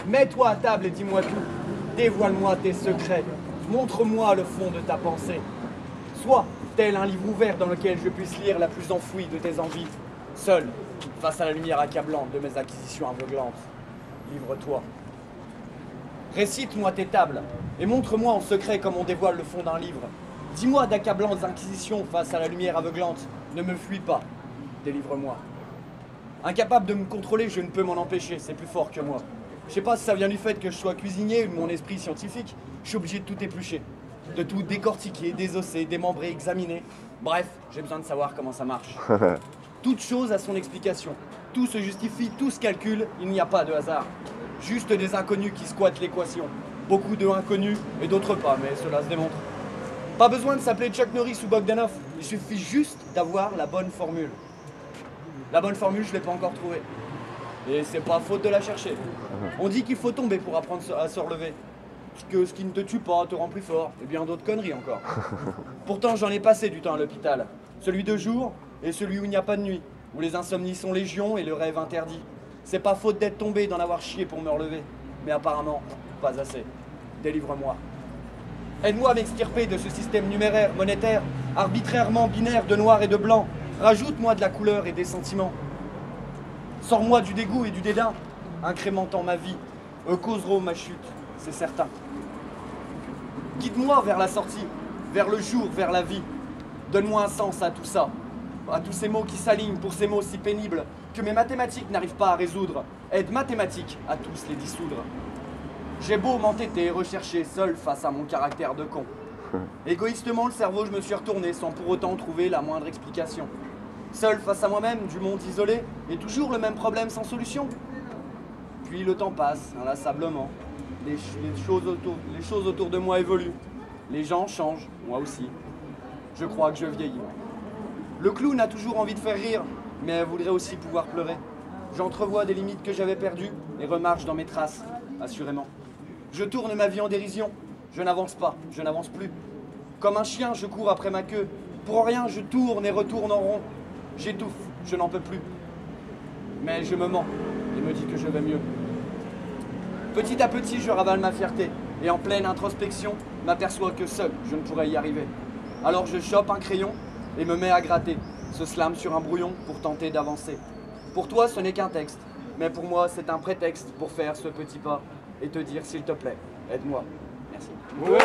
Mets-toi à table et dis-moi tout. Dévoile-moi tes secrets. Montre-moi le fond de ta pensée. Sois tel un livre ouvert dans lequel je puisse lire la plus enfouie de tes envies. Seul, face à la lumière accablante de mes acquisitions aveuglantes. Livre-toi. Récite-moi tes tables et montre-moi en secret comme on dévoile le fond d'un livre. Dis-moi d'accablantes inquisitions face à la lumière aveuglante. Ne me fuis pas. Délivre-moi. Incapable de me contrôler, je ne peux m'en empêcher. C'est plus fort que moi. Je sais pas si ça vient du fait que je sois cuisinier ou de mon esprit scientifique. Je suis obligé de tout éplucher. De tout décortiquer, désosser, démembrer, examiner. Bref, j'ai besoin de savoir comment ça marche. Toute chose a son explication. Tout se justifie, tout se calcule, il n'y a pas de hasard. Juste des inconnus qui squattent l'équation. Beaucoup de inconnus et d'autres pas, mais cela se démontre. Pas besoin de s'appeler Chuck Norris ou Bogdanov, il suffit juste d'avoir la bonne formule. La bonne formule, je ne l'ai pas encore trouvée. Et c'est pas faute de la chercher. On dit qu'il faut tomber pour apprendre à se relever. Que ce qui ne te tue pas te rend plus fort, et bien d'autres conneries encore. Pourtant, j'en ai passé du temps à l'hôpital. Celui de jour et celui où il n'y a pas de nuit, où les insomnies sont légion et le rêve interdit. C'est pas faute d'être tombé, d'en avoir chié pour me relever. Mais apparemment, pas assez. Délivre-moi. Aide-moi à m'extirper de ce système numéraire, monétaire, arbitrairement binaire de noir et de blanc. Rajoute-moi de la couleur et des sentiments. Sors-moi du dégoût et du dédain, incrémentant ma vie. Eux causeront ma chute, c'est certain. Guide-moi vers la sortie, vers le jour, vers la vie. Donne-moi un sens à tout ça, à tous ces mots qui s'alignent pour ces mots si pénibles que mes mathématiques n'arrivent pas à résoudre. Aide mathématiques à tous les dissoudre. J'ai beau m'entêter, rechercher seul face à mon caractère de con. Égoïstement, le cerveau, je me suis retourné sans pour autant trouver la moindre explication. Seul face à moi-même, du monde isolé, et toujours le même problème sans solution. Puis le temps passe, inlassablement. Les choses autour de moi évoluent. Les gens changent, moi aussi. Je crois que je vieillis. Le clown a toujours envie de faire rire, mais elle voudrait aussi pouvoir pleurer. J'entrevois des limites que j'avais perdues et remarche dans mes traces, assurément. Je tourne ma vie en dérision. Je n'avance pas, je n'avance plus. Comme un chien, je cours après ma queue. Pour rien, je tourne et retourne en rond. J'étouffe, je n'en peux plus. Mais je me mens et me dis que je vais mieux. Petit à petit, je ravale ma fierté. Et en pleine introspection, m'aperçois que seul, je ne pourrais y arriver. Alors je chope un crayon et me mets à gratter ce slam sur un brouillon pour tenter d'avancer. Pour toi, ce n'est qu'un texte. Mais pour moi, c'est un prétexte pour faire ce petit pas et te dire, s'il te plaît, aide-moi. Merci. Ouais.